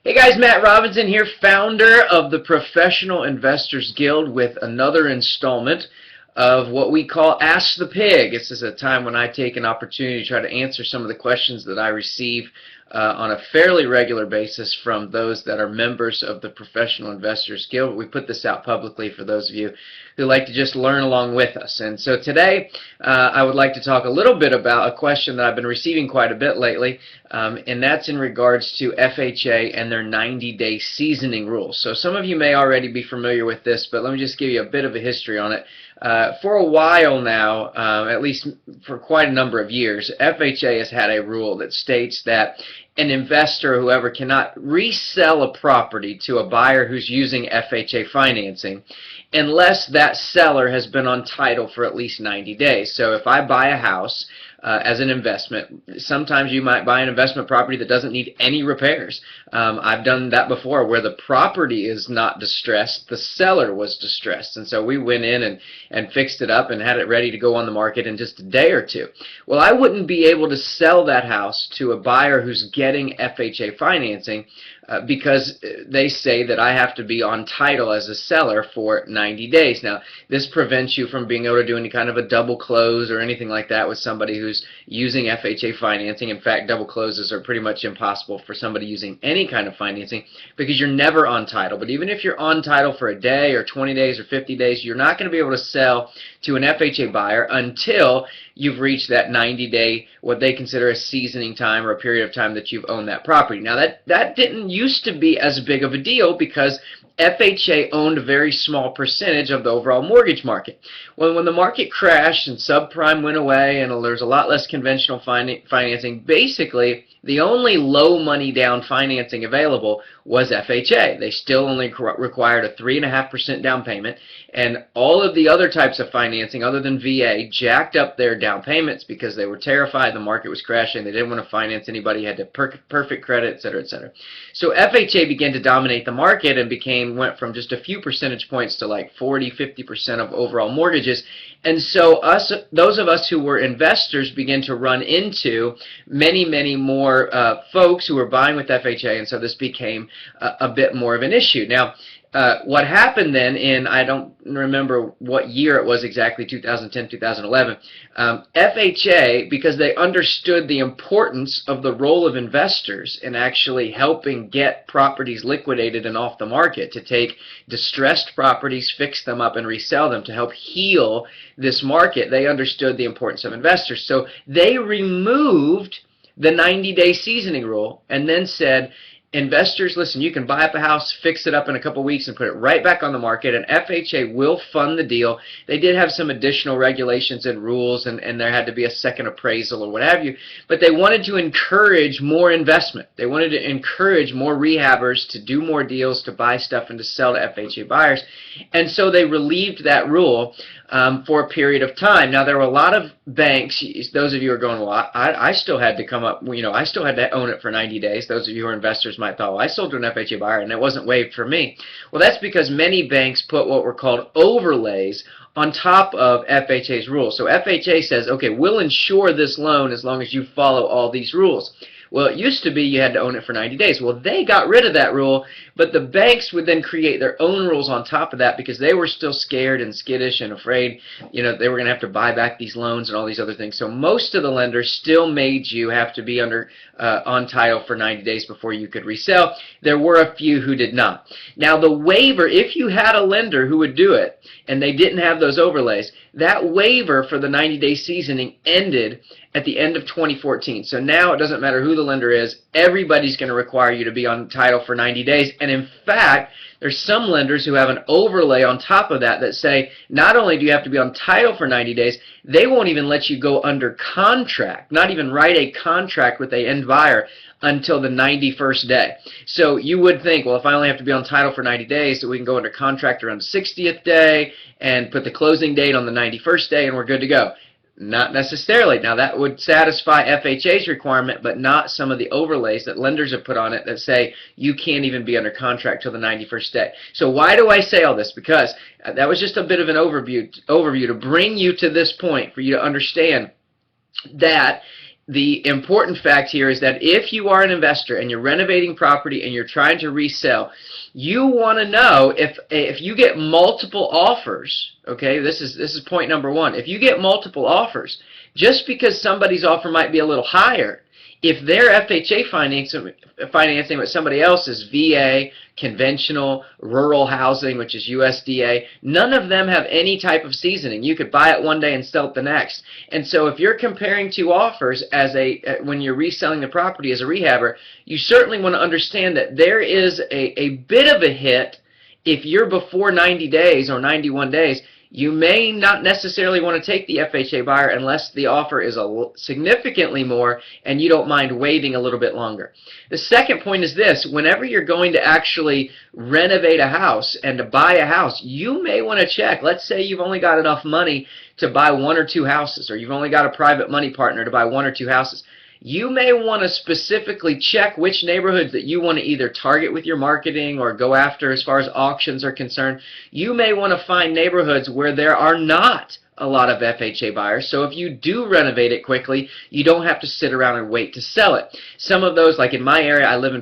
Hey guys, Matt Robinson here, founder of the Professional Investors Guild, with another installment of what we call Ask the Pig. This is a time when I take an opportunity to try to answer some of the questions that I receive on a fairly regular basis from those that are members of the Professional Investors Guild. We put this out publicly for those of you who like to just learn along with us. And so today I would like to talk a little bit about a question that I've been receiving quite a bit lately, and that's in regards to FHA and their 90-day seasoning rules. So some of you may already be familiar with this, but let me just give you a bit of a history on it. For a while now, at least for quite a number of years, FHA has had a rule that states that an investor or whoever cannot resell a property to a buyer who's using FHA financing unless that seller has been on title for at least 90 days. So if I buy a house as an investment, sometimes you might buy an investment property that doesn't need any repairs. I've done that before where the property is not distressed, the seller was distressed, and so we went in and fixed it up and had it ready to go on the market in just a day or two. Well, I wouldn't be able to sell that house to a buyer who's getting FHA financing because they say that I have to be on title as a seller for 90 days. Now, this prevents you from being able to do any kind of a double close or anything like that with somebody who's using FHA financing. In fact, double closes are pretty much impossible for somebody using any kind of financing because you're never on title. But even if you're on title for a day or 20 days or 50 days, you're not going to be able to sell to an FHA buyer until you've reached that 90-day, what they consider a seasoning time or a period of time that you've owned that property. Now, that didn't used to be as big of a deal because FHA owned a very small percentage of the overall mortgage market. When the market crashed and subprime went away and there's a lot less conventional financing, basically the only low money down financing available was FHA. They still only required a 3.5% down payment, and all of the other types of financing other than VA jacked up their down payments because they were terrified the market was crashing. They didn't want to finance anybody, had to perfect credit, etc., etc. So FHA began to dominate the market and went from just a few percentage points to like 40–50% of overall mortgages. And so those of us who were investors began to run into many more folks who were buying with FHA, and so this became a bit more of an issue. Now, what happened then in, I don't remember what year it was exactly, 2010, 2011, FHA, because they understood the importance of the role of investors in actually helping get properties liquidated and off the market, to take distressed properties, fix them up, and resell them to help heal this market. They understood the importance of investors. So they removed the 90-day seasoning rule and then said, investors, listen, you can buy up a house, fix it up in a couple weeks, and put it right back on the market, and FHA will fund the deal. They did have some additional regulations and rules, and there had to be a second appraisal or what have you, but they wanted to encourage more investment. They wanted to encourage more rehabbers to do more deals, to buy stuff and to sell to FHA buyers, and so they relieved that rule for a period of time. Now, there were a lot of banks, those of you who are going, well, I still had to come up, I still had to own it for 90 days. Those of you who are investors might thought, well, I sold to an FHA buyer and it wasn't waived for me. Well, that's because many banks put what were called overlays on top of FHA's rules. So FHA says, okay, we'll insure this loan as long as you follow all these rules. Well, it used to be you had to own it for 90 days. Well, they got rid of that rule, but the banks would then create their own rules on top of that because they were still scared and skittish and afraid, they were going to have to buy back these loans and all these other things. So most of the lenders still made you have to be on title for 90 days before you could resell. There were a few who did not. Now, the waiver, if you had a lender who would do it and they didn't have those overlays, that waiver for the 90-day seasoning ended at the end of 2014. So now it doesn't matter who the lender is, everybody's going to require you to be on title for 90 days. And in fact, there's some lenders who have an overlay on top of that that say not only do you have to be on title for 90 days, they won't even let you go under contract, not even write a contract with a end buyer until the 91st day. So you would think, well, if I only have to be on title for 90 days, so we can go under contract around the 60th day and put the closing date on the 91st day and we're good to go. Not necessarily. Now, that would satisfy FHA's requirement, but not some of the overlays that lenders have put on it that say you can't even be under contract till the 91st day. So why do I say all this? Because that was just a bit of an overview to bring you to this point for you to understand that the important fact here is that if you are an investor and you're renovating property and you're trying to resell, you want to know if you get multiple offers. Okay, this is point number one. If you get multiple offers, just because somebody's offer might be a little higher, if they're FHA financing with somebody else's VA, conventional, rural housing, which is USDA, none of them have any type of seasoning. You could buy it one day and sell it the next. And so if you're comparing two offers when you're reselling the property as a rehabber, you certainly want to understand that there is a bit of a hit if you're before 90 days or 91 days. You may not necessarily want to take the FHA buyer unless the offer is significantly more and you don't mind waiting a little bit longer. The second point is this: whenever you're going to actually renovate a house and to buy a house, you may want to check. Let's say you've only got enough money to buy one or two houses, or you've only got a private money partner to buy one or two houses. You may want to specifically check which neighborhoods that you want to either target with your marketing or go after as far as auctions are concerned. You may want to find neighborhoods where there are not a lot of FHA buyers, so if you do renovate it quickly, you don't have to sit around and wait to sell it. Some of those, like in my area, I live near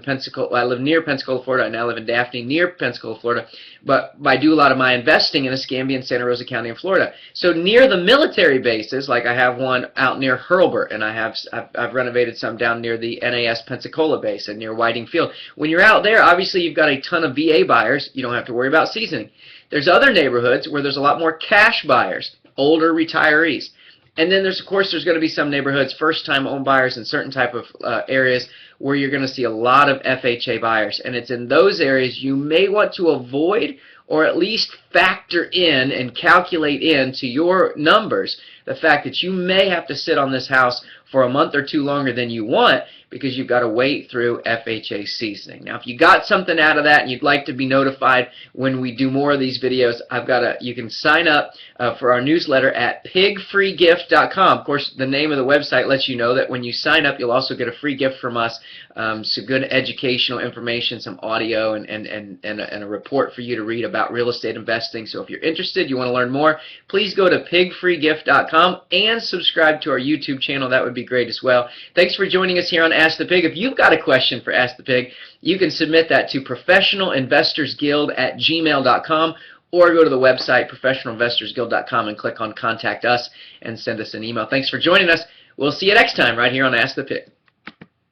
Pensacola, Florida. I now live in Daphne, near Pensacola, Florida, but I do a lot of my investing in Escambia and Santa Rosa County in Florida. So near the military bases, like I have one out near Hurlburt, and I've renovated some down near the NAS Pensacola base and near Whiting Field. When you're out there, obviously you've got a ton of VA buyers. You don't have to worry about seasoning. There's other neighborhoods where there's a lot more cash buyers, older retirees. And then there's going to be some neighborhoods, first-time home buyers in certain type of areas where you're going to see a lot of FHA buyers. And it's in those areas you may want to avoid, or at least factor in and calculate into your numbers the fact that you may have to sit on this house for a month or two longer than you want because you've got to wait through FHA seasoning. Now, if you got something out of that and you'd like to be notified when we do more of these videos, you can sign up for our newsletter at pigfreegift.com. Of course, the name of the website lets you know that when you sign up, you'll also get a free gift from us, some good educational information, some audio, and a report for you to read about real estate investing. So if you're interested, you want to learn more, please go to pigfreegift.com and subscribe to our YouTube channel. That would be great as well. Thanks for joining us here on Ask the Pig. If you've got a question for Ask the Pig, you can submit that to professionalinvestorsguild@gmail.com, or go to the website professionalinvestorsguild.com and click on Contact Us and send us an email. Thanks for joining us. We'll see you next time right here on Ask the Pig.